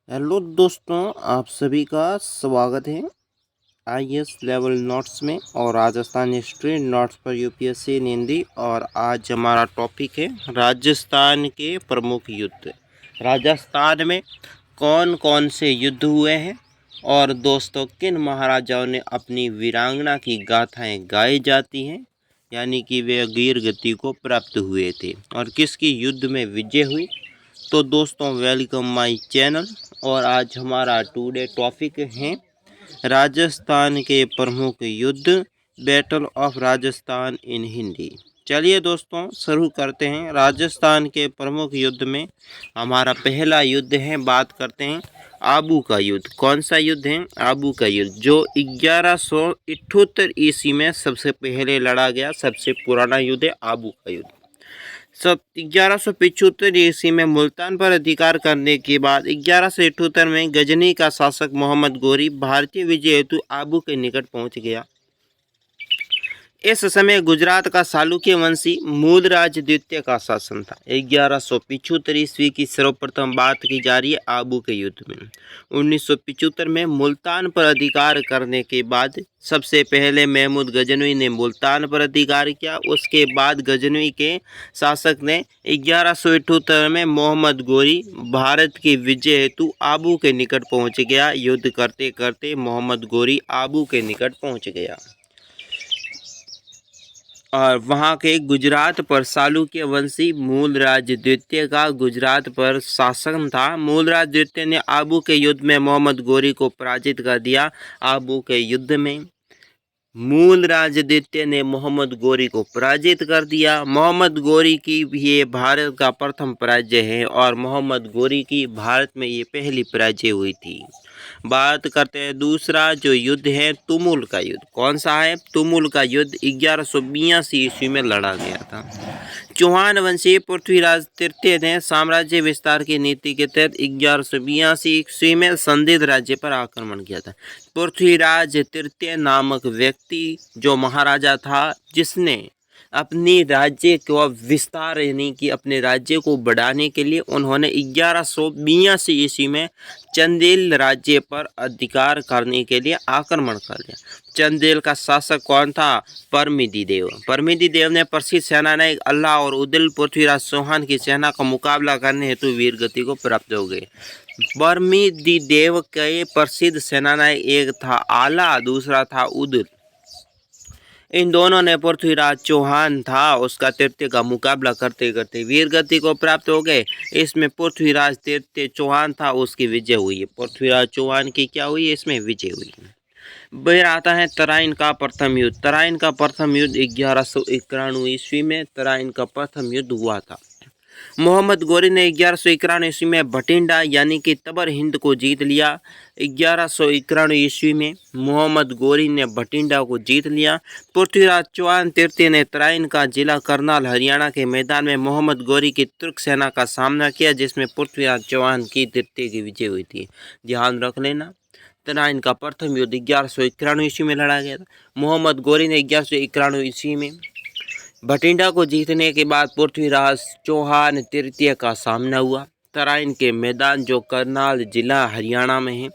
Hello दोस्तों, आप सभी का स्वागत है आईएएस लेवल नोट्स में और राजस्थान हिस्ट्री नोट्स पर यूपीएससी इन हिंदी। और आज हमारा टॉपिक है राजस्थान के प्रमुख युद्ध। राजस्थान में कौन कौन से युद्ध हुए हैं और दोस्तों किन महाराजाओं ने अपनी वीरांगना की गाथाएं गाई जाती हैं, यानी कि वे वीर गति को प्राप्त हुए थे, और किसकी युद्ध में विजय हुई। तो दोस्तों वेलकम माय चैनल। और आज हमारा टुडे टॉपिक है राजस्थान के प्रमुख युद्ध, बैटल ऑफ राजस्थान इन हिंदी। चलिए दोस्तों शुरू करते हैं। राजस्थान के प्रमुख युद्ध में हमारा पहला युद्ध है, बात करते हैं आबू का युद्ध। कौन सा युद्ध है? आबू का युद्ध, जो 1178 ईस्वी में सबसे पहले लड़ा गया, सबसे पुराना युद्ध है आबू का युद्ध। 1175 ईस्वी में मुल्तान पर अधिकार करने के बाद 1178 में गजनी का शासक मोहम्मद गोरी भारतीय विजय हेतु आबू के निकट पहुंच गया। इस समय गुजरात का चालुक्य वंशी मूलराज द्वितीय का शासन था। 1175 ईस्वी की सर्वप्रथम बात की जा रही है आबू के युद्ध में। 1975 में मुल्तान पर अधिकार करने के बाद सबसे पहले महमूद गजनवी ने मुल्तान पर अधिकार किया। उसके बाद गजनवी के शासक ने 1178 में मोहम्मद गोरी भारत की विजय हेतु आबू के निकट पहुंच गया। युद्ध करते करते मोहम्मद गोरी आबू के निकट पहुंच गया और वहाँ के गुजरात पर चालुक्य वंशी मूलराज द्वितीय का गुजरात पर शासन था। मूलराज द्वितीय ने आबू के युद्ध में मोहम्मद गोरी को पराजित कर दिया। आबू के युद्ध में मूलराज द्वितीय ने मोहम्मद गोरी को पराजित कर दिया। मोहम्मद गोरी की ये भारत का प्रथम पराजय है और मोहम्मद गोरी की भारत में ये पहली पराजय हुई थी। बात करते हैं दूसरा जो युद्ध है तुमुल का युद्ध। कौन सा है? तुमुल का युद्ध 1182 ईस्वी में लड़ा गया था। चौहान वंशीय पृथ्वीराज तृतीय ने साम्राज्य विस्तार की नीति के तहत 1182 ईस्वी में संदिग्ध राज्य पर आक्रमण किया था। पृथ्वीराज तृतीय नामक व्यक्ति जो महाराजा था, जिसने अपनी राज्य को विस्तार यानी कि अपने राज्य को बढ़ाने के लिए उन्होंने 1182 ईस्वी में चंदेल राज्य पर अधिकार करने के लिए आक्रमण कर लिया। चंदेल का शासक कौन था? परमिदी देव। परमिदी देव ने प्रसिद्ध सेनानायक अल्लाह और उदिल पृथ्वीराज चौहान की सेना का मुकाबला करने हेतु वीर गति को प्राप्त हो गए। परमिदी देव के प्रसिद्ध सेनानायक एक था आला, दूसरा था उदिल। इन दोनों ने पृथ्वीराज चौहान था उसका तृतीय का मुकाबला करते करते वीर गति को प्राप्त हो गए। इसमें पृथ्वीराज तृतीय चौहान था उसकी विजय हुई है। पृथ्वीराज चौहान की क्या हुई? इसमें विजय हुई है। फिर आता है तराइन का प्रथम युद्ध। तराइन का प्रथम युद्ध 1191 ईस्वी में तराइन का प्रथम युद्ध हुआ था। मोहम्मद गोरी ने 1191 ईस्वी में भटिंडा यानी कि तबर हिंद को जीत लिया। 1191 ईस्वी में मोहम्मद गोरी ने भटिंडा को जीत लिया। पृथ्वीराज चौहान तृतीय ने तराइन का जिला करनाल हरियाणा के मैदान में मोहम्मद गोरी की तुर्क सेना का सामना किया, जिसमें पृथ्वीराज चौहान की तृतीय की विजय हुई थी। ध्यान रख लेना, तराइन का प्रथम युद्ध 1191 ईस्वी में लड़ा गया था। मोहम्मद गोरी ने 1191 ईस्वी में भटिंडा को जीतने के बाद पृथ्वीराज चौहान तृतीय का सामना हुआ। तराइन के मैदान जो करनाल जिला हरियाणा में है,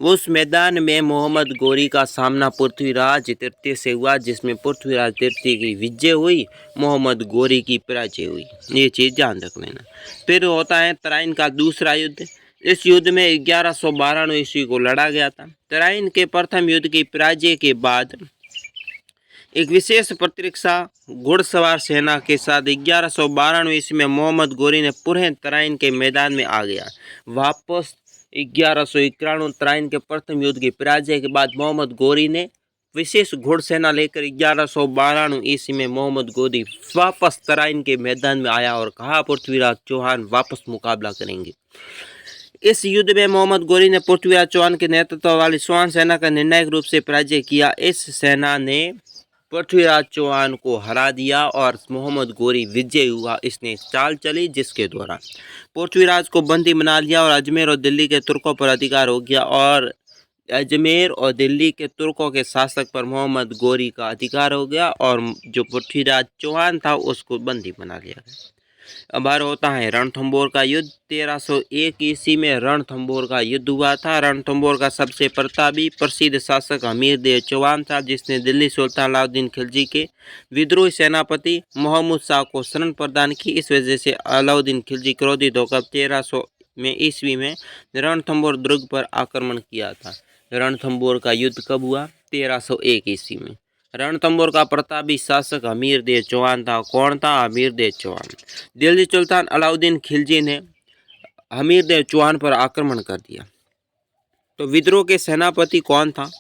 उस मैदान में मोहम्मद गोरी का सामना पृथ्वीराज तृतीय से हुआ, जिसमें पृथ्वीराज तृतीय की विजय हुई, मोहम्मद गोरी की पराजय हुई। ये चीज़ ध्यान रख लेना। फिर होता है तराइन का दूसरा युद्ध। इस युद्ध में 1192 ईस्वी को लड़ा गया था। तराइन के प्रथम युद्ध की पराजय के बाद एक विशेष प्रतिरक्षा घुड़सवार सेना के साथ 1192 ईस्वी में मोहम्मद गोरी ने पुनः तराइन के मैदान में आ गया। वापस 1191 तराइन के प्रथम युद्ध की पराजय के बाद मोहम्मद गोरी ने विशेष घुड़सेना लेकर 1192 ईस्वी में मोहम्मद गोरी वापस तराइन के मैदान में आया और कहा पृथ्वीराज चौहान वापस मुकाबला करेंगे। इस युद्ध में मोहम्मद गोरी ने पृथ्वीराज चौहान के नेतृत्व वाली चौहान सेना का निर्णायक रूप से पराजय किया। इस सेना ने पृथ्वीराज चौहान को हरा दिया और मोहम्मद गोरी विजय हुआ। इसने चाल चली जिसके द्वारा पृथ्वीराज को बंदी बना लिया और अजमेर और दिल्ली के तुर्कों पर अधिकार हो गया और अजमेर और दिल्ली के तुर्कों के शासक पर मोहम्मद गोरी का अधिकार हो गया और जो पृथ्वीराज चौहान था उसको बंदी बना लिया गया। अब बार होता है रणथंभौर का युद्ध। 1301 ईस्वी में रणथंभौर का युद्ध हुआ था। रणथंभौर का सबसे प्रतापी प्रसिद्ध शासक हमीर देव चौहान था, जिसने दिल्ली सुल्तान अलाउद्दीन खिलजी के विद्रोही सेनापति मोहम्मद शाह को शरण प्रदान की। इस वजह से अलाउद्दीन खिलजी क्रोधित होकर 1300 में ईस्वी में रणथंभौर दुर्ग पर आक्रमण किया था। रणथंभौर का युद्ध कब हुआ? 1301 ईस्वी में। रणथंभौर का प्रतापी शासक हमीर देव चौहान था। कौन था? हमीर देव चौहान। दिल्ली सुल्तान अलाउद्दीन खिलजी ने हमीर देव चौहान पर आक्रमण कर दिया। तो विद्रोह के सेनापति कौन था?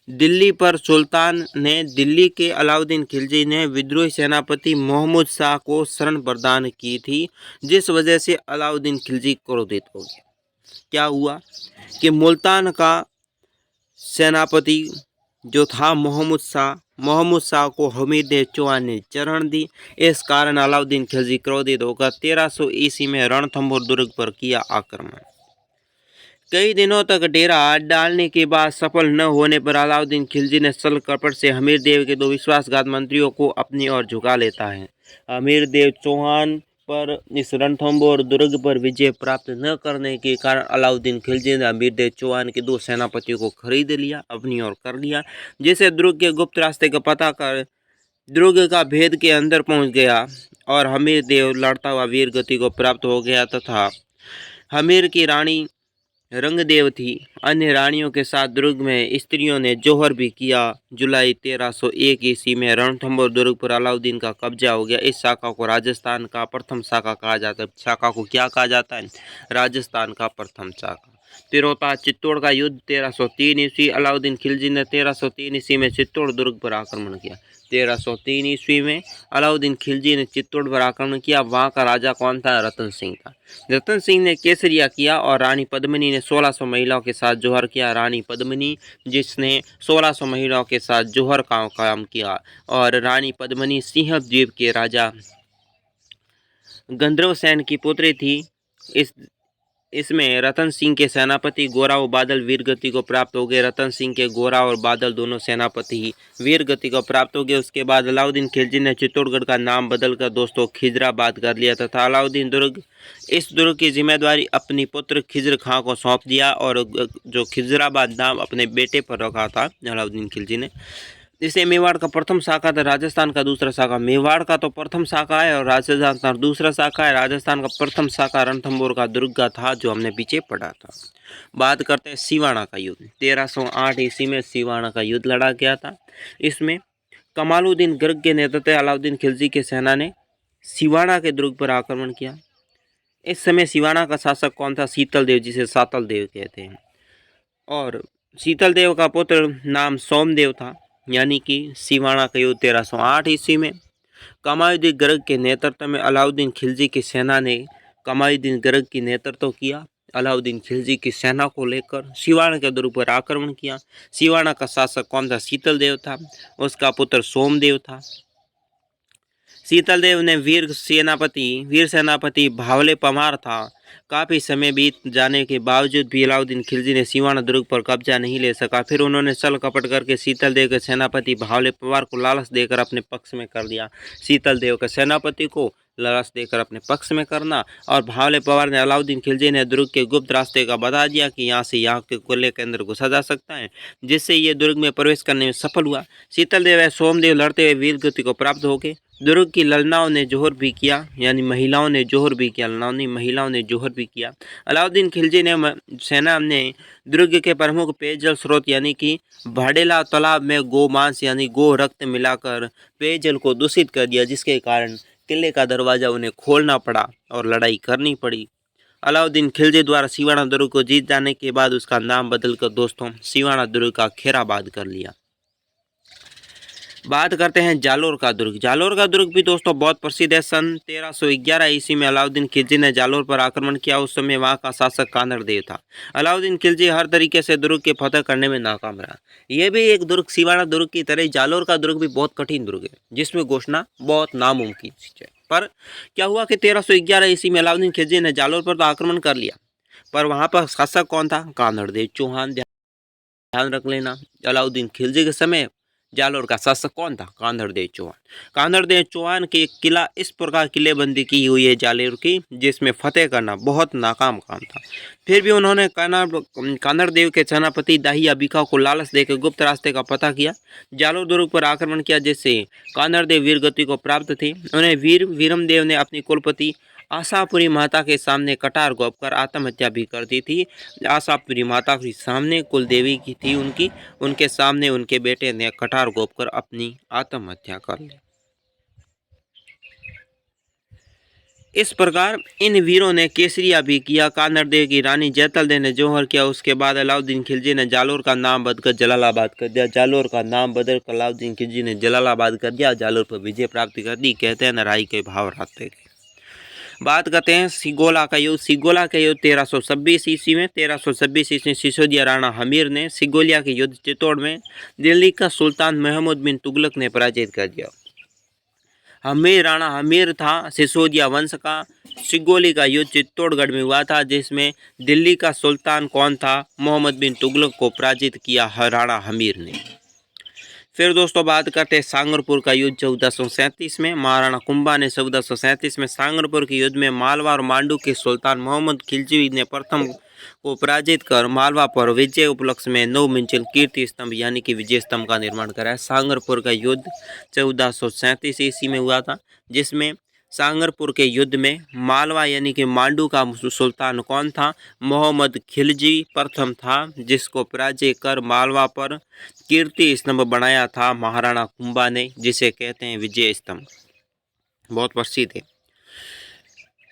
दिल्ली पर सुल्तान ने दिल्ली के अलाउद्दीन खिलजी ने विद्रोही सेनापति मोहम्मद शाह को शरण प्रदान की थी, जिस वजह से अलाउद्दीन खिलजी क्रोधित हो गया। क्या हुआ कि मुल्तान का सेनापति जो था मोहम्मद शाह को हमीर देव चौहान ने चरण दी। इस कारण अलाउद्दीन खिलजी क्रोधित होकर 1300 ईस्वी में रणथंभौर दुर्ग पर किया आक्रमण। कई दिनों तक डेरा डालने के बाद सफल न होने पर अलाउद्दीन खिलजी ने छल कपट से हमीर देव के 2 विश्वासघात मंत्रियों को अपनी ओर झुका लेता है। हमीर देव चौहान पर इस रणथंभौर दुर्ग पर विजय प्राप्त न करने के कारण अलाउद्दीन खिलजी ने हमीर देव चौहान के 2 सेनापतियों को खरीद लिया, अपनी ओर कर लिया, जिसे दुर्ग के गुप्त रास्ते का पता कर दुर्ग का भेद के अंदर पहुंच गया और हमीर देव लड़ता हुआ वीर गति को प्राप्त हो गया तथा हमीर की रानी रंगदेव थी। अन्य रानियों के साथ दुर्ग में स्त्रियों ने जौहर भी किया। जुलाई 1301 ईस्वी में रणथंभौर दुर्ग पर अलाउद्दीन का कब्जा हो गया। इस शाखा को राजस्थान का प्रथम शाखा कहा जाता है। शाखा को क्या कहा जाता है? राजस्थान का प्रथम शाखा। फिर होता है चित्तौड़ का युद्ध। 1303 ईस्वी अलाउद्दीन खिलजी ने 1303 ईस्वी में चित्तौड़ दुर्ग पर आक्रमण किया। 1303 ईस्वी में अलाउद्दीन खिलजी ने चित्तौड़ पर आक्रमण किया। वहाँ का राजा कौन था? रतन सिंह था। रतन सिंह ने केसरिया किया और रानी पद्मिनी ने 1600 महिलाओं के साथ जौहर किया। रानी पद्मिनी जिसने 1600 महिलाओं के साथ जौहर का काम किया और रानी पद्मिनी सिंह द्वीप के राजा गंधर्वसेन की पुत्री थी। इसमें रतन सिंह के सेनापति गोरा और बादल वीरगति को प्राप्त हो गए। रतन सिंह के गोरा और बादल दोनों सेनापति ही वीरगति को प्राप्त हो गए। उसके बाद अलाउद्दीन खिलजी ने चित्तौड़गढ़ का नाम बदलकर दोस्तों खिजराबाद कर लिया तथा अलाउद्दीन इस दुर्ग की जिम्मेदारी अपनी पुत्र खिजर खां को सौंप दिया और जो खिजराबाद नाम अपने बेटे पर रखा था अलाउद्दीन खिलजी ने। इसे मेवाड़ का प्रथम शाखा था, राजस्थान का दूसरा शाखा। मेवाड़ का तो प्रथम शाखा है और राजस्थान का दूसरा शाखा है। राजस्थान का प्रथम शाखा रणथंभौर का दुर्ग का था, जो हमने पीछे पढ़ा था। बात करते हैं सिवाना का युद्ध। 1308 ईस्वी में सिवाना का युद्ध लड़ा गया था। इसमें कमालुद्दीन गर्ग के नेतृत्व अलाउद्दीन खिलजी के सेना ने सिवाना के दुर्ग पर आक्रमण किया। इस समय सिवाना का शासक कौन था? शीतल देव, जिसे सातल देव कहते हैं। और शीतल देव का पुत्र नाम सोमदेव था। यानी कि सिवाना का युद्ध 1308 ईस्वी में कमालुद्दीन गर्ग के नेतृत्व में अलाउद्दीन खिलजी की सेना ने कमालुद्दीन गर्ग की नेतृत्व किया। अलाउद्दीन खिलजी की सेना को लेकर सिवाना के दुर्ग पर आक्रमण किया। सिवाना का शासक कौन था? शीतल देव था। उसका पुत्र सोमदेव था। शीतल देव ने वीर सेनापति भावले पमार था। काफ़ी समय बीत जाने के बावजूद भी अलाउद्दीन खिलजी ने सिवाना दुर्ग पर कब्जा नहीं ले सका। फिर उन्होंने छल कपट करके शीतल देव के सेनापति भावले पवार को लालच देकर अपने पक्ष में कर दिया। शीतल देव के सेनापति को लालच देकर अपने पक्ष में करना और भावले पवार ने अलाउद्दीन खिलजी ने दुर्ग के गुप्त रास्ते का बता दिया कि यहाँ से यहाँ के किले के अंदर घुसा जा सकता है, जिससे ये दुर्ग में प्रवेश करने में सफल हुआ। शीतल देव व सोमदेव लड़ते हुए वीर गति को प्राप्त हो गए। दुर्ग की ललनाओं ने जोहर भी किया, यानी महिलाओं ने जोहर भी किया। ललनाओं ने महिलाओं ने जोहर भी किया। अलाउद्दीन खिलजी ने सेना ने दुर्ग के प्रमुख पेयजल स्रोत यानी कि भाडेला तालाब में गोमांस यानी गो रक्त मिलाकर पेयजल को दूषित कर दिया, जिसके कारण किले का दरवाजा उन्हें खोलना पड़ा और लड़ाई करनी पड़ी। अलाउद्दीन खिलजी द्वारा सिवाना दुर्ग को जीत जाने के बाद उसका नाम बदलकर दोस्तों सिवाना दुर्ग का खेराबाद कर लिया। बात करते हैं जालोर का दुर्ग। जालोर का दुर्ग भी दोस्तों बहुत प्रसिद्ध है। सन 1311 ईस्वी में अलाउद्दीन खिलजी ने जालोर पर आक्रमण किया। उस समय वहां का शासक कानर देव था। अलाउद्दीन खिलजी हर तरीके से दुर्ग के फतह करने में नाकाम रहा। यह भी एक दुर्ग सिवाना दुर्ग की तरह जालोर का दुर्ग भी बहुत कठिन दुर्ग है, जिसमें घोषणा बहुत नामुमकिन चीज है। पर क्या हुआ कि 1311 ईस्वी में अलाउद्दीन खिलजी ने जालोर पर तो आक्रमण कर लिया, पर वहां पर शासक कौन था? कानर देव चौहान। ध्यान रख लेना, अलाउद्दीन खिलजी के समय जालोर का शासक कौन था? कान्हड़देव चौहान। कान्हड़देव चौहान की किला इस प्रकार किलेबंदी की हुई है जालोर की, जिसमें फतेह करना बहुत नाकाम काम था। फिर भी उन्होंने कान्हड़देव के सेनापति दाही अबिका को लालच देकर गुप्त रास्ते का पता किया, जालोर दुर्ग पर आक्रमण किया, जिससे कान्हड़देव वीरगति को प्राप्त थे। उन्हें वीर वीरमदेव ने अपनी कुलपति आशापुरी माता के सामने कटार गोप कर आत्महत्या भी कर दी थी। आशापुरी माता के सामने कुलदेवी की थी उनकी, उनके सामने उनके बेटे ने कटार गोप कर अपनी आत्महत्या कर ली। इस प्रकार इन वीरों ने केसरिया भी किया। कान्हड़देव की रानी जैतल देव ने जौहर किया। उसके बाद अलाउद्दीन खिलजी ने जालोर का नाम बदलकर जलालाबाद कर दिया। जालोर का नाम बदलकर अलाउद्दीन खिलजी ने जलालाबाद कर दिया। जालोर पर विजय प्राप्त कर दी। कहते हैं नाराई के भाव रास्ते के। बात करते हैं सिगोला का युद्ध। सिगोला का युद्ध 1326 ईस्वी में 1326 ईस्वी में सिसोदिया राणा हमीर ने सिगोलिया के युद्ध चित्तौड़ में दिल्ली का सुल्तान महमूद बिन तुगलक ने पराजित कर दिया। राणा हमीर था सिसोदिया वंश का। सिगोली का युद्ध चित्तौड़गढ़ में हुआ था, जिसमें दिल्ली का सुल्तान कौन था? मोहम्मद बिन तुगलक को पराजित किया राणा हमीर ने। फिर दोस्तों बात करते हैं सांगरपुर का युद्ध 1437 में। महाराणा कुंभा ने 1437 में सांगरपुर के युद्ध में मालवा और मांडू के सुल्तान मोहम्मद खिलजी ने प्रथम को पराजित कर मालवा पर विजय उपलक्ष्य में 9 मंजिल कीर्ति स्तंभ यानी कि विजय स्तंभ का निर्माण कराया। सांगरपुर का युद्ध 1437 ईस्वी में हुआ था, जिसमें सांगरपुर के युद्ध में मालवा यानी कि मांडू का सुल्तान कौन था? मोहम्मद खिलजी प्रथम था, जिसको पराजय कर मालवा पर कीर्ति स्तंभ बनाया था महाराणा कुंभा ने, जिसे कहते हैं विजय स्तंभ, बहुत प्रसिद्ध है।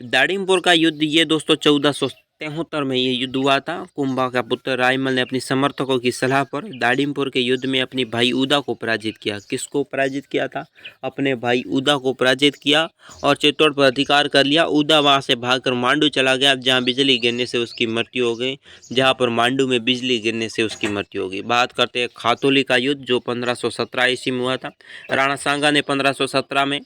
दाड़िमपुर का युद्ध ये दोस्तों 1473 में ये युद्ध हुआ था। कुंभा का पुत्र रायमल ने अपनी समर्थकों की सलाह पर दाड़िमपुर के युद्ध में अपनी भाई उदा को पराजित किया। किसको पराजित किया था? अपने भाई उदा को पराजित किया और चित्तौड़ पर अधिकार कर लिया। उदा वहां से भागकर मांडू चला गया, जहां बिजली गिरने से उसकी मृत्यु हो गई। जहां पर मांडू में बिजली गिरने से उसकी मृत्यु हो गई। बात करते हैं खातौली का युद्ध जो 1517 ईस्वी में हुआ था। राणा सांगा ने 1517 में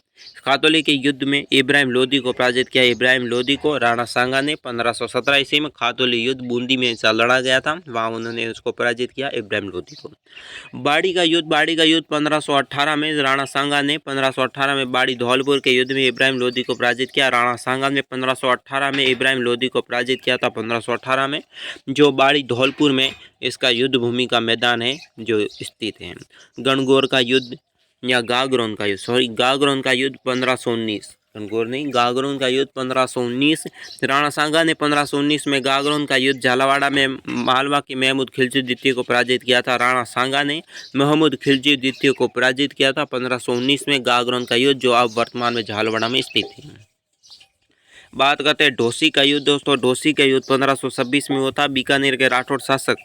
खातौली के युद्ध में इब्राहिम लोदी को पराजित किया। इब्राहिम लोदी को राणा सांगा ने 1517 ईस्वी में खातौली युद्ध बूंदी में लड़ा गया था, वहां उन्होंने उसको पराजित किया इब्राहिम लोदी को। बाड़ी का युद्ध 1518 में राणा सांगा ने 1518 में बाड़ी धौलपुर के युद्ध में इब्राहिम लोदी को पराजित किया। राणा सांगा ने 1518 में इब्राहिम लोदी को पराजित किया था 1518 में, जो बाड़ी धौलपुर में इसका युद्ध भूमि का मैदान है जो स्थित है। गणगौर का युद्ध या गागरोन का युद्ध, गागरोन का युद्ध 1519, गणगौर नहीं, गागरोन का युद्ध 1519। राणा सांगा ने 1519 में गागरोन का युद्ध झालावाड़ा में मालवा के महमूद खिलजी द्वितीय को पराजित किया था। राणा सांगा ने महमूद खिलजी द्वितीय को पराजित किया था 1519 में गागरोन का युद्ध, जो अब वर्तमान में झालावाड़ा में स्थित है। बात करते हैं ढोसी का युद्ध दोस्तों। ढोसी का युद्ध 1526 में हुआ था। बीकानेर के राठौड़ शासक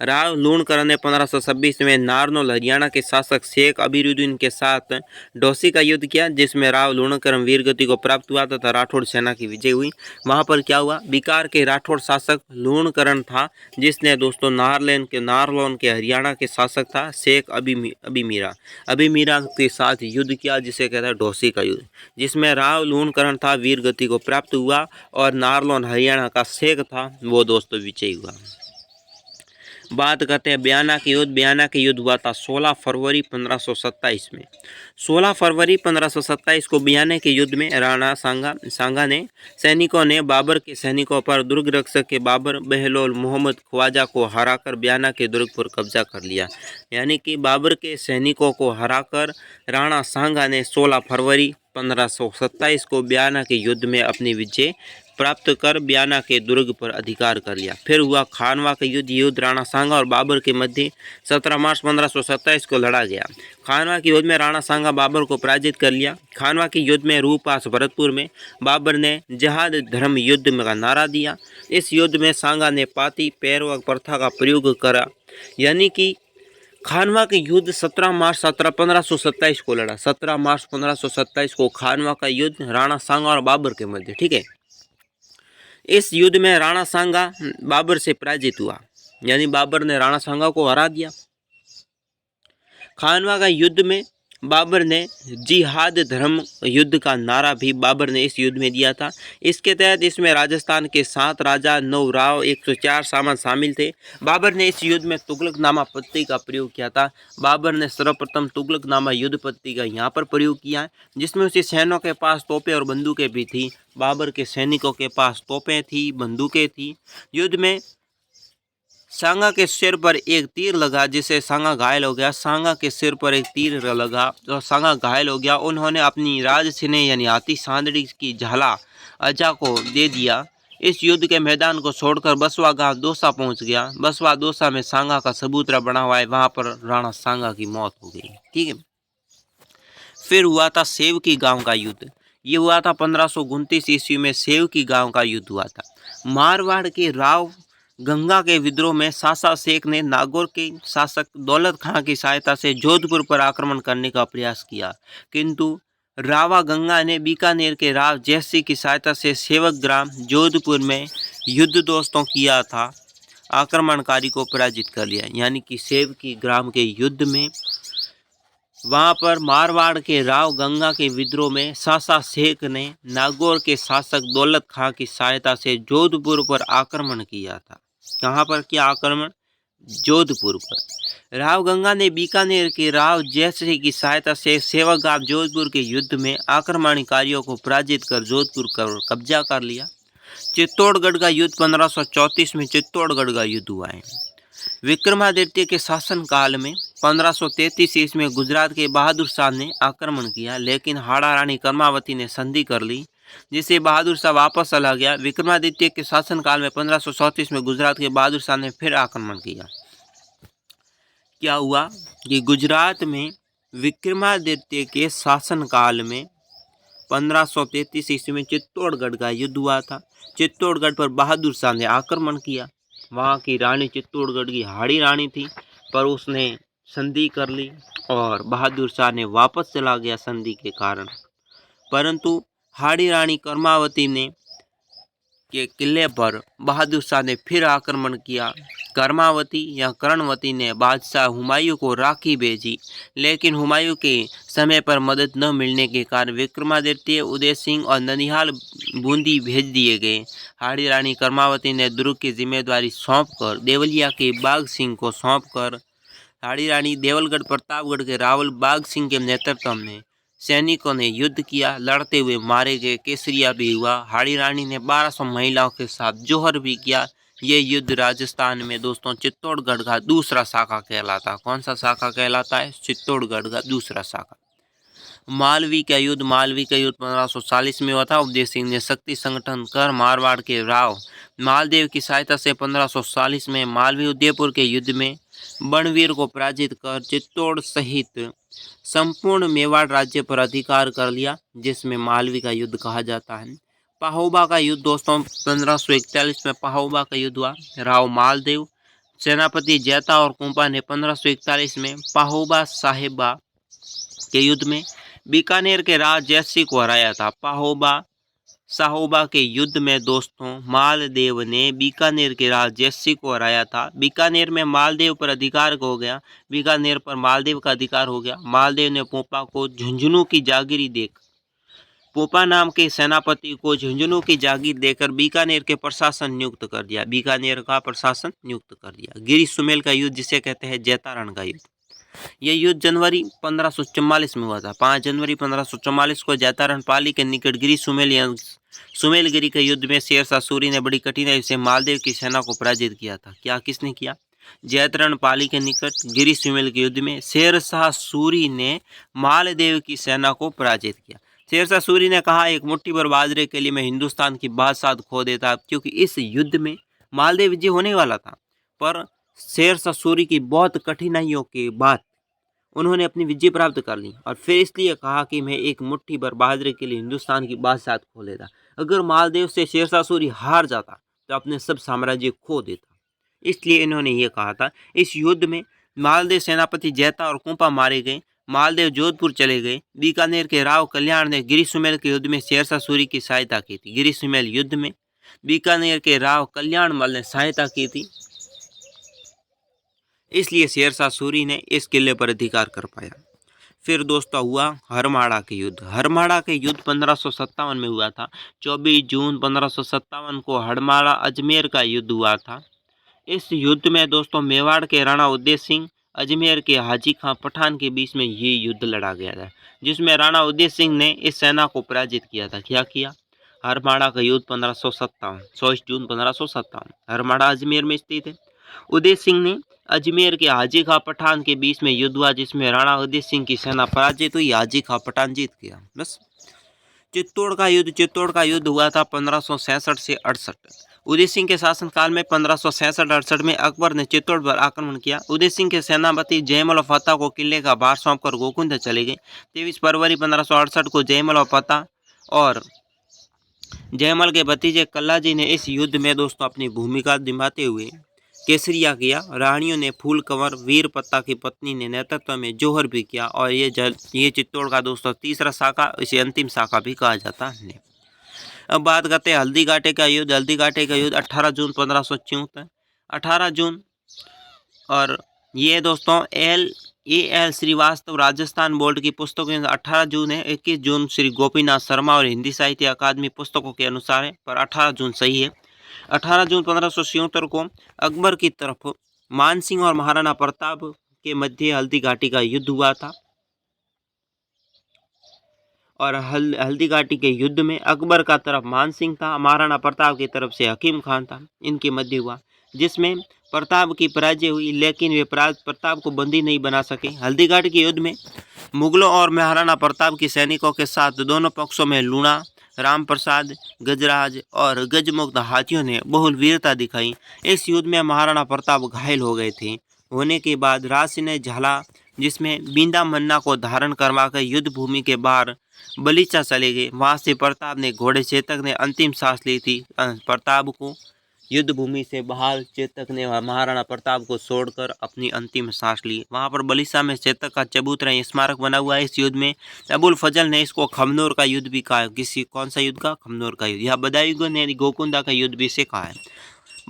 राव लूणकरण ने 1526 में नारनौल हरियाणा के शासक शेख अबीरुद्दीन के साथ ढोसी का युद्ध किया, जिसमें राव लूणकरण वीरगति को प्राप्त हुआ तथा राठौड़ सेना की विजय हुई। वहां पर क्या हुआ? बिकार के राठौड़ शासक लूणकरण था, जिसने दोस्तों नारलोन के हरियाणा के शासक था शेख अबीमीरा के साथ युद्ध किया, जिसे कहता है ढोसी का युद्ध, जिसमें राव लूणकरण था वीरगति को प्राप्त हुआ और नारलोन हरियाणा का शेख था वो दोस्तों विजयी हुआ। बात करते हैं बयाना के युद्ध। बयाना के युद्ध हुआ था 16 फरवरी 1527 में। 16 फरवरी 1527 को बयाना के युद्ध में राणा सांगा ने सैनिकों ने बाबर के सैनिकों पर दुर्ग रक्षक के बाबर बहलोल मोहम्मद ख्वाजा को हराकर बयाना के दुर्ग पर कब्जा कर लिया। यानी कि बाबर के सैनिकों को हराकर राणा सांगा ने 16 फरवरी 1527 को बयाना के युद्ध में अपनी विजय प्राप्त कर बयाना के दुर्ग पर अधिकार कर लिया। फिर हुआ खानवा का युद्ध राणा सांगा और बाबर के मध्य 17 मार्च 1527 को लड़ा गया। खानवा के युद्ध में राणा सांगा बाबर को पराजित कर लिया। खानवा के युद्ध में रूपास भरतपुर में बाबर ने जहाद धर्म युद्ध का नारा दिया। इस युद्ध में सांगा ने पाती पैरवक प्रथा का प्रयोग करा, यानी कि खानवा के युद्ध 17 मार्च 1527 को लड़ा। 17 मार्च 1527 को खानवा का युद्ध राणा सांगा और बाबर के मध्य, ठीक है। इस युद्ध में राणा सांगा बाबर से पराजित हुआ, यानी बाबर ने राणा सांगा को हरा दिया। खानवा का युद्ध में बाबर ने जिहाद धर्म युद्ध का नारा भी बाबर ने इस युद्ध में दिया था। इसके तहत इसमें राजस्थान के 7 राजा, 9 राव, 104 सामान शामिल थे। बाबर ने इस युद्ध में तुगलकनामा पत्ती का प्रयोग किया था। बाबर ने सर्वप्रथम तुगलकनामा युद्ध पत्ती का यहाँ पर प्रयोग किया है, जिसमें उसके सैनिकों के पास तोपें और बंदूकें भी थी। बाबर के सैनिकों के पास तोपें थी, बंदूकें थी। युद्ध में सांगा के सिर पर एक तीर लगा, जिससे सांगा घायल हो गया। सांगा के सिर पर एक तीर लगा तो सांगा घायल हो गया। उन्होंने अपनी राजसिने यानी हाथी सांदड़ी की झाला अजा को दे दिया। इस युद्ध के मैदान को छोड़कर बसवा गांव दौसा पहुंच गया। बसवा दौसा में सांगा का सबूतरा बना हुआ है, वहां पर राणा सांगा की मौत हो गई। ठीक है। फिर हुआ था सेवकी गांव का युद्ध। ये हुआ था 1529 ईस्वी में सेवकी गांव का युद्ध हुआ था। मारवाड़ के राव गंगा के विद्रोह में सासा शेख ने नागौर के शासक दौलत खां की सहायता से जोधपुर पर आक्रमण करने का प्रयास किया, किंतु रावा गंगा ने बीकानेर के राव जयसिंह की सहायता से सेवक ग्राम जोधपुर में युद्ध दोस्तों किया था, आक्रमणकारी को पराजित कर लिया। यानी कि सेवकी ग्राम के युद्ध में वहां पर मारवाड़ के राव गंगा के विद्रोह में सासा शेख ने नागौर के शासक दौलत खां की सहायता से जोधपुर पर आक्रमण किया था। कहाँ पर किया आक्रमण? जोधपुर पर। राव गंगा ने बीकानेर के राव जयसिंह की सहायता से सेवकगांव जोधपुर के युद्ध में आक्रमणकारियों को पराजित कर जोधपुर पर कब्जा कर लिया। चित्तौड़गढ़ का युद्ध 1534 में चित्तौड़गढ़ का युद्ध हुआ है। विक्रमादित्य के शासनकाल में 1533 ईस्वी में गुजरात के बहादुर शाह ने आक्रमण किया, लेकिन हाड़ा रानी कर्मावती ने संधि कर ली, जिससे बहादुर शाह वापस चला गया। विक्रमादित्य के शासनकाल में 1534 में गुजरात के बहादुर शाह ने फिर आक्रमण किया। क्या हुआ कि गुजरात में विक्रमादित्य के शासनकाल में 1533 ईस्वी में चित्तौड़गढ़ का युद्ध हुआ था। चित्तौड़गढ़ पर बहादुर शाह ने आक्रमण किया। वहाँ की रानी चित्तौड़गढ़ की हाड़ी रानी थी, पर उसने संधि कर ली और बहादुर शाह ने वापस चला गया संधि के कारण। परंतु हाड़ी रानी कर्मावती ने के किले पर बहादुर शाह ने फिर आक्रमण किया। कर्मावती या कर्णवती ने बादशाह हुमायूं को राखी भेजी, लेकिन हुमायूं के समय पर मदद न मिलने के कारण विक्रमादित्य, उदय सिंह और ननिहाल बूंदी भेज दिए गए। हाड़ी रानी कर्मावती ने दुर्ग की जिम्मेदारी सौंपकर देवलिया के बाघ सिंह को सौंपकर हाड़ी रानी देवलगढ़ प्रतापगढ़ के रावल बाघ सिंह के नेतृत्व में सैनिकों ने युद्ध किया। लड़ते हुए मारे गए, केसरिया भी हुआ। हाड़ी रानी ने 1200 महिलाओं के साथ जौहर भी किया। ये युद्ध राजस्थान में दोस्तों चित्तौड़गढ़ का दूसरा शाखा कहलाता। कौन सा शाखा कहलाता है? चित्तौड़गढ़ का दूसरा शाखा। मालवी का युद्ध 1540 में हुआ था। उदय सिंह ने शक्ति संगठन कर मारवाड़ के राव मालदेव की सहायता से 1540 में मालवी उदयपुर के युद्ध में बनवीर को पराजित कर चित्तौड़ सहित संपूर्ण मेवाड़ राज्य पर अधिकार कर लिया, जिसमें मालवी का युद्ध कहा जाता है। पाहोबा का युद्ध दोस्तों 1541 में पाहोबा का युद्ध हुआ। राव मालदेव, सेनापति जैता और कुंपा ने 1541 में पाहोबा साहिबा के युद्ध में बीकानेर के राज जयसिंह को हराया था। पाहोबा साहोबा के युद्ध में दोस्तों मालदेव ने बीकानेर के राज जयसिंह को हराया था। बीकानेर में मालदेव पर अधिकार हो गया। बीकानेर पर मालदेव का अधिकार हो गया। मालदेव ने पोपा को झुंझुनू की जागीरी देकर पोपा नाम के सेनापति को झुंझुनू की जागीर देकर बीकानेर के प्रशासन नियुक्त कर दिया। बीकानेर का प्रशासन नियुक्त कर दिया। गिरी सुमेल का युद्ध जिसे कहते हैं जैतारण का युद्ध, यह युद्ध जनवरी 1544 में हुआ था। 5 जनवरी 1544 को जैतारण पाली के निकट गिरी सुमेलगिरी के युद्ध में शेरशाह सूरी ने बड़ी कठिनाई से मालदेव की सेना को पराजित किया था। क्या किसने किया? जैतारण पाली के निकट गिरी सुमेल के युद्ध में शेरशाह सूरी ने मालदेव की सेना को पराजित किया। शेरशाह सूरी ने कहा, एक मुट्ठी भर बाजरे के लिए मैं हिंदुस्तान की बादशाह खो देता, क्योंकि इस युद्ध में मालदेव विजय होने वाला था। पर शेरशाह सूरी की बहुत कठिनाइयों के बाद उन्होंने अपनी विजय प्राप्त कर ली और फिर इसलिए कहा कि मैं एक मुट्ठी भर बाजरे के लिए हिंदुस्तान की बादशाह खो लेता। अगर मालदेव से शेरशाह सूरी हार जाता तो अपने सब साम्राज्य खो देता, इसलिए इन्होंने ये कहा था। इस युद्ध में मालदेव सेनापति जैता और कुंपा मारे गए। मालदेव जोधपुर चले गए। बीकानेर के राव कल्याण ने गिरी सुमेल के युद्ध में शेरशाह सूरी की सहायता की थी। गिरी सुमेल युद्ध में बीकानेर के राव कल्याण मल ने सहायता की थी, इसलिए शेरशाह सूरी ने इस किले पर अधिकार कर पाया। फिर दोस्तों हुआ हरमाड़ा के युद्ध। हरमाड़ा के युद्ध 1557 में हुआ था। 24 जून 1557 को हरमाड़ा अजमेर का युद्ध हुआ था। इस युद्ध में दोस्तों मेवाड़ के राणा उदय सिंह, अजमेर के हाजी खां पठान के बीच में ये युद्ध लड़ा गया था, जिसमें राणा उदय सिंह ने इस सेना को पराजित किया था। क्या किया? हरमाड़ा का युद्ध 1557, 24 जून 1557, हरमाड़ा अजमेर में स्थित है। उदय सिंह ने अजमेर के हाजी खां पठान के बीच में युद्ध हुआ, जिसमें राणा उदय सिंह की सेना पराजित हुई, हाजी खां पठान जीत गया। बस। चित्तौड़ का युद्ध। चित्तौड़ का युद्ध हुआ था 1566 से 68। उदय सिंह के शासनकाल में 1566-68 में अकबर ने चित्तौड़ पर आक्रमण किया। उदय सिंह के सेनापति जयमल और फतेह को किले का भार सौंपकर गोकुंड चले गए। 23 फरवरी 1568 को जयमल और फतेह और जयमल के भतीजे कल्लाजी ने इस युद्ध में दोस्तों अपनी भूमिका निभाते हुए केसरिया किया। रानियों ने फूल कंवर वीर पत्ता की पत्नी ने नेतृत्व में जोहर भी किया। और ये चित्तौड़ का दोस्तों तीसरा शाखा, इसे अंतिम शाखा भी कहा जाता है। अब बात करते हैं हल्दी घाटी का युद्ध। हल्दी घाटी का युद्ध 18 जून 1574, 18 जून। और ये दोस्तों एल श्रीवास्तव राजस्थान बोर्ड की पुस्तकों के 18 जून है। 21 जून श्री गोपीनाथ शर्मा और हिंदी साहित्य अकादमी पुस्तकों के अनुसार है, पर 18 जून सही है। 18 जून 1576 को अकबर की तरफ मानसिंह और महाराणा प्रताप के मध्य हल्दी घाटी का युद्ध हुआ था। और हल्दी घाटी के युद्ध में अकबर का तरफ मानसिंह था, महाराणा प्रताप की तरफ से हकीम खान था। इनके मध्य हुआ, जिसमें प्रताप की पराजय हुई, लेकिन वे प्रताप को बंदी नहीं बना सके। हल्दी घाटी के युद्ध में मुगलों और महाराणा प्रताप की सैनिकों के साथ दोनों पक्षों में लूणा, राम प्रसाद, गजराज और गजमुक्त हाथियों ने बहुत वीरता दिखाई। इस युद्ध में महाराणा प्रताप घायल हो गए थे। होने के बाद राजसिंह ने झाला, जिसमें बींदा मन्ना को धारण करवाकर युद्ध भूमि के बाहर बलीचा चले गए। वहां से प्रताप ने घोड़े चेतक ने अंतिम सांस ली थी। प्रताप को युद्ध भूमि से बाहर चेतक ने महाराणा प्रताप को छोड़कर अपनी अंतिम सांस ली। वहां पर बलीचा में चेतक का चबूतरा स्मारक बना हुआ है। इस युद्ध में अबुल फजल ने इसको खमनोर का युद्ध भी कहा। कौन सा युद्ध का? खमनोर का युद्ध। यह बदायूं ने गोकुंदा का युद्ध भी से कहा है।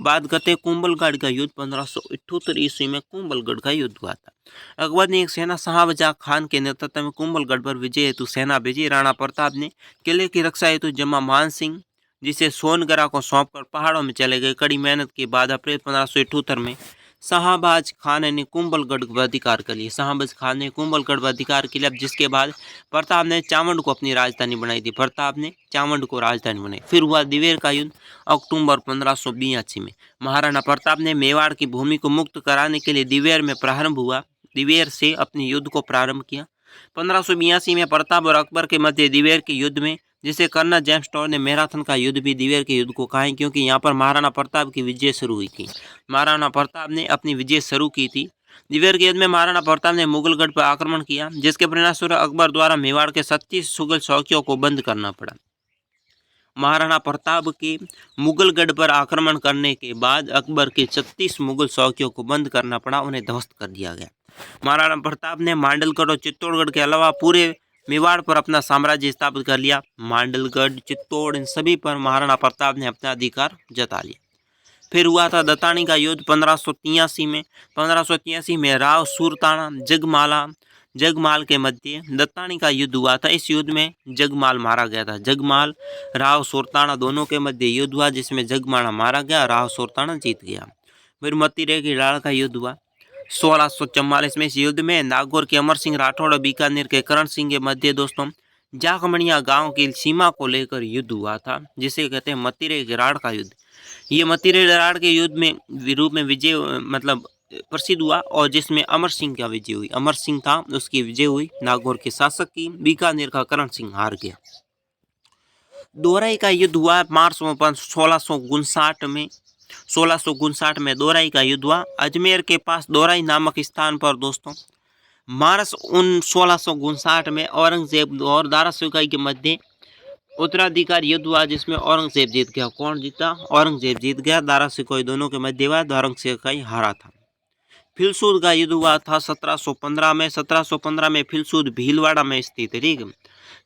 बात करते हैं कुंभलगढ़ का युद्ध। 1578 ईस्वी में कुंभलगढ़ का युद्ध हुआ था। अकबर ने एक सेना शाहबजाह खान के नेतृत्व में कुंभलगढ़ पर विजय हेतु सेना भेजी। राणा प्रताप ने किले की रक्षा हेतु जमा मान सिंह, जिसे सोनगरा को सौंपकर पहाड़ों में चले गए। कड़ी मेहनत के बाद अप्रैल 1578 में शाहबाज खान ने कुंभलगढ़ पर अधिकार कर लिया। शाहबाज खान ने कुंभलगढ़ पर अधिकार किया, जिसके बाद प्रताप ने चावंड को अपनी राजधानी बनाई थी। प्रताप ने चावंड को राजधानी बनाई। फिर हुआ दिवेर का युद्ध अक्टूबर 1582 में। महाराणा प्रताप ने मेवाड़ की भूमि को मुक्त कराने के लिए दिवेर में प्रारंभ हुआ। दिवेर से अपने युद्ध को प्रारंभ किया। 1582 में प्रताप और अकबर के मध्य दिवेर के युद्ध में, जिसे कर्नल जेम्स टॉड ने मैराथन का युद्ध भी दिवेर के युद्ध को कहा है, क्योंकि यहाँ पर महाराणा प्रताप की विजय शुरू हुई थी। महाराणा प्रताप ने अपनी विजय शुरू की थी। दिवेर के युद्ध में महाराणा प्रताप ने मुगलगढ़ पर आक्रमण किया, जिसके परिणामस्वरूप अकबर द्वारा मेवाड़ के 36 मुगल चौकियों को बंद करना पड़ा। महाराणा प्रताप के मुगलगढ़ पर आक्रमण करने के बाद अकबर के 36 मुगल चौकियों को बंद करना पड़ा, उन्हें ध्वस्त कर दिया गया। महाराणा प्रताप ने मांडलगढ़ और चित्तौड़गढ़ के अलावा पूरे मेवाड़ पर अपना साम्राज्य स्थापित कर लिया। मांडलगढ़, चित्तौड़, इन सभी पर महाराणा प्रताप ने अपना अधिकार जता लिया। फिर हुआ था दत्तानी का युद्ध 1583 में। 1583 में राव सुरताना जगमाल के मध्य दत्तानी का युद्ध हुआ था। इस युद्ध में जगमाल मारा गया था। जगमाल, राव सुरताना दोनों के मध्य युद्ध हुआ, जिसमें जगमाल मारा गया, राव सुरताना जीत गया। फिर मतीरे की डाल का युद्ध हुआ 1644 में। इस युद्ध में नागौर के अमर सिंह राठौड़ और बीकानेर के करण सिंह के मध्य दोस्तों जाखमणिया गांव की सीमा को लेकर युद्ध हुआ था, जिसे कहते हैं मतीरे की राड़ का युद्ध। ये मतीरे राड़ के युद्ध में रूप में विजय प्रसिद्ध हुआ, और जिसमें अमर सिंह का विजय हुई। अमर सिंह था, उसकी विजय हुई नागौर के शासक की। बीकानेर का करण सिंह हार गया। दोराई का युद्ध हुआ मार्च 1659 में दोराई का युद्ध हुआ। अजमेर के पास दोराई नामक स्थान पर दोस्तों मार्च 1659 में औरंगजेब और दारा सिकोई के मध्य उत्तराधिकार युद्ध हुआ, जिसमें औरंगजेब जीत गया। कौन जीता? औरंगजेब जीत गया। दारा सिकोई दोनों के मध्य हुआ, औरंगजेब हारा था। फिलसूद का युद्ध हुआ था 1715 में। 1715 में फिलसूद भीलवाड़ा में स्थित है, ठीक है,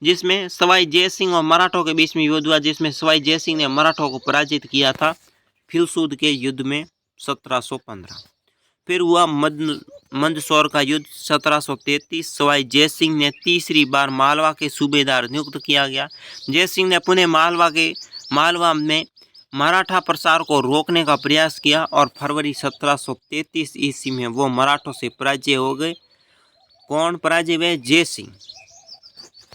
जिसमें सवाई जय सिंह और मराठों के बीच में युद्ध हुआ, जिसमें सवाई जय सिंह ने मराठों को पराजित किया था फिलसूद के युद्ध में 1715। फिर हुआ मंदसौर का युद्ध 1733, सवाई जय सिंह ने तीसरी बार मालवा के सूबेदार नियुक्त किया गया। जय सिंह ने पुनः मालवा में मराठा प्रसार को रोकने का प्रयास किया और फरवरी 1733 ईस्वी में वो मराठों से पराजय हो गए। कौन पराजय हुए? जय सिंह।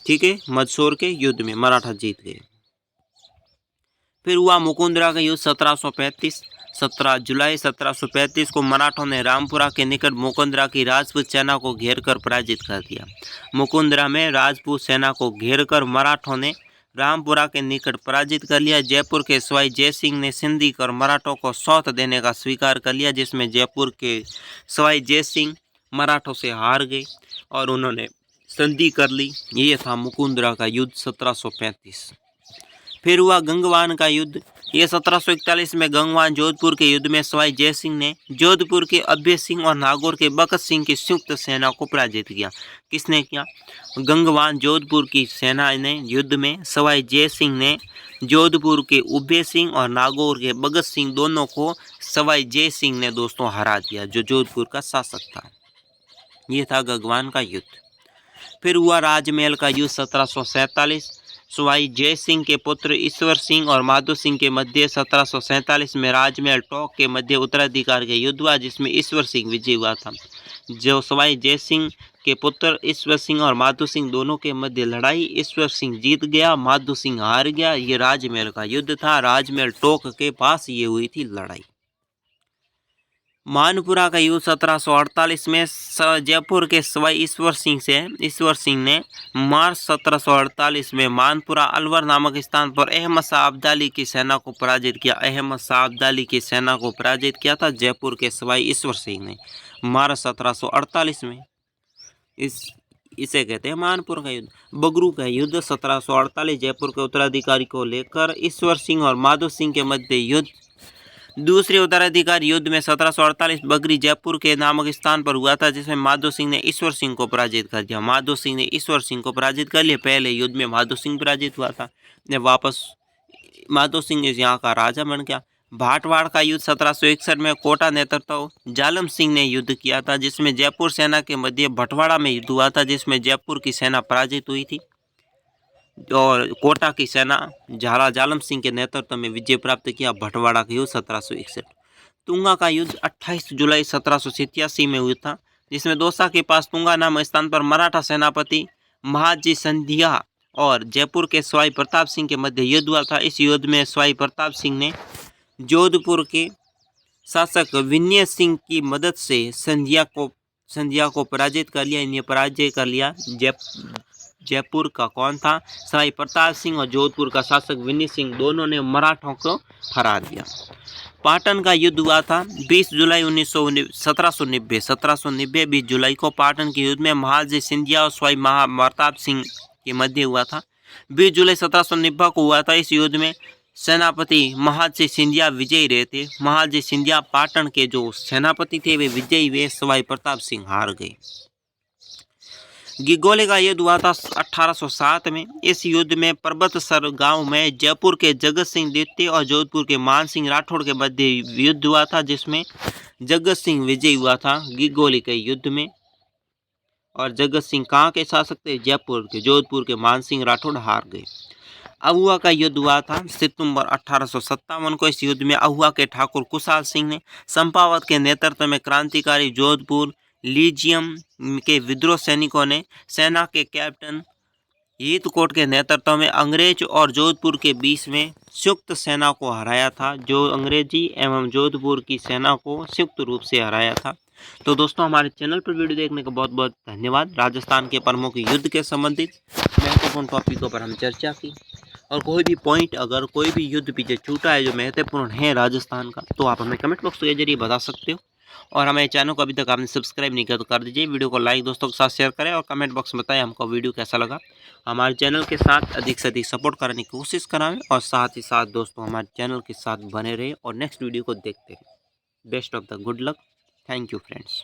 ठीक है, मंदसौर के युद्ध में मराठा जीत गए। फिर हुआ मुकुंदरा का युद्ध 1735। 17 जुलाई 1735 को मराठों ने रामपुरा के निकट मुकुंदरा की राजपूत सेना को घेरकर पराजित कर दिया। मुकुंदरा में राजपूत सेना को घेरकर मराठों ने रामपुरा के निकट पराजित कर लिया। जयपुर के सवाई जय सिंह ने संधि कर मराठों को सौंत देने का स्वीकार कर लिया, जिसमें जयपुर के सवाई जय सिंह मराठों से हार गए और उन्होंने संधि कर ली। ये था मुकुंदरा का युद्ध 1735। फिर हुआ गंगवान का युद्ध। ये 1741 में गंगवान जोधपुर के युद्ध में सवाई जय सिंह ने जोधपुर के अभय सिंह और नागौर के बखत सिंह की संयुक्त सेना को पराजित किया। किसने किया? गंगवान जोधपुर की सेना ने युद्ध में सवाई जय सिंह ने जोधपुर के अभय सिंह और नागौर के भगत सिंह दोनों को सवाई जय सिंह ने दोस्तों हरा दिया, जो जोधपुर का शासक था। ये था गंगवान का युद्ध। फिर हुआ राजमहल का युद्ध 1747। सवाई जय सिंह के पुत्र ईश्वर सिंह और माधो सिंह के मध्य 1747 में राजमहल टोक के मध्य उत्तराधिकार के युद्ध हुआ, जिसमें ईश्वर सिंह विजयी हुआ था। जो सवाई जय सिंह के पुत्र ईश्वर सिंह और माधो सिंह दोनों के मध्य लड़ाई, ईश्वर सिंह जीत गया, माधो सिंह हार गया। ये राजमहल का युद्ध था। राजमहल टोक के पास ये हुई थी लड़ाई। मानपुरा का युद्ध 1748 में जयपुर के सवाई ईश्वर सिंह ने मार्च 1748 में मानपुरा अलवर नामक स्थान पर अहमद शाह अब्दाली की सेना को पराजित किया। अहमद शाह अब्दाली की सेना को पराजित किया था जयपुर के सवाई ईश्वर सिंह ने मार्च 1748 में। इसे कहते हैं मानपुर का युद्ध। बगरू का युद्ध 1748 जयपुर के उत्तराधिकारी को लेकर ईश्वर सिंह और माधो सिंह के मध्य युद्ध। दूसरे उत्तराधिकारी युद्ध में 1748 बगरी जयपुर के नामक स्थान पर हुआ था, जिसमें माधो सिंह ने ईश्वर सिंह को पराजित कर दिया। माधो सिंह ने ईश्वर सिंह को पराजित कर लिया। पहले युद्ध में माधो सिंह पराजित हुआ था, वापस माधो सिंह यहाँ का राजा बन गया। भाटवाड़ का युद्ध 1761 में कोटा नेतृत्व जालम सिंह ने युद्ध किया था, जिसमें जयपुर सेना के मध्य भटवाड़ा में युद्ध हुआ था, जिसमें जयपुर की सेना पराजित हुई थी और कोटा की सेना झाला जालम सिंह के नेतृत्व में विजय प्राप्त किया। भटवाड़ा का युद्ध 1761। तुंगा का युद्ध 28 जुलाई 1787 में हुआ था, जिसमें दौसा के पास तुंगा नाम स्थान पर मराठा सेनापति महाजी सिंधिया और जयपुर के सवाई प्रताप सिंह के मध्य युद्ध हुआ था। इस युद्ध में सवाई प्रताप सिंह ने जोधपुर के शासक विनय सिंह की मदद से सिंधिया को पराजित कर लिया। इन्हें पराजय कर लिया। जयपुर का कौन था? सवाई प्रताप सिंह और जोधपुर का शासक विनय सिंह दोनों ने मराठों को हरा दिया। पाटन का युद्ध हुआ था 20 जुलाई 1790 20 जुलाई को पाटन के युद्ध में महाजी सिंधिया और सवाई प्रताप सिंह के मध्य हुआ था। 20 जुलाई 1790 को हुआ था। इस युद्ध में सेनापति महाजी सिंधिया विजयी रहे थे। महाजी सिंधिया पाटन के जो सेनापति थे वे विजयी हुए, सवाई प्रताप सिंह हार गए। गिगोले का युद्ध हुआ था 1807 में। इस युद्ध में पर्वतसर गांव में जयपुर के जगत सिंह द्वितीय और जोधपुर के मान सिंह राठौड़ के मध्य युद्ध हुआ था, जिसमें जगत सिंह विजयी हुआ था गिगोले के युद्ध में। और जगत सिंह कहाँ के शासक थे? जयपुर के। जोधपुर के मान सिंह राठौड़ हार गए। अहुआ का युद्ध हुआ था सितंबर 1857 को। इस युद्ध में अहुआ के ठाकुर कुशाल सिंह ने चंपावत के नेतृत्व में क्रांतिकारी जोधपुर लीजियम के विद्रोह सैनिकों ने सेना के कैप्टन हीथकोट के नेतृत्व में अंग्रेज और जोधपुर के बीच में संयुक्त सेना को हराया था, जो अंग्रेजी एवं जोधपुर की सेना को संयुक्त रूप से हराया था। तो दोस्तों, हमारे चैनल पर वीडियो देखने का बहुत बहुत धन्यवाद। राजस्थान के प्रमुख युद्ध के संबंधित महत्वपूर्ण टॉपिकों पर हम चर्चा की, और कोई भी पॉइंट अगर कोई भी युद्ध पीछे छूटा है जो महत्वपूर्ण है राजस्थान का, तो आप हमें कमेंट बॉक्स के जरिए बता सकते हो। और हमारे चैनल को अभी तक आपने सब्सक्राइब नहीं किया तो कर दीजिए। वीडियो को लाइक दोस्तों के साथ शेयर करें और कमेंट बॉक्स में बताएं हमको वीडियो कैसा लगा। हमारे चैनल के साथ अधिक से अधिक सपोर्ट करने की कोशिश कराएं, और साथ ही साथ दोस्तों हमारे चैनल के साथ बने रहें और नेक्स्ट वीडियो को देखते रहें। Best of the good luck. Thank you friends.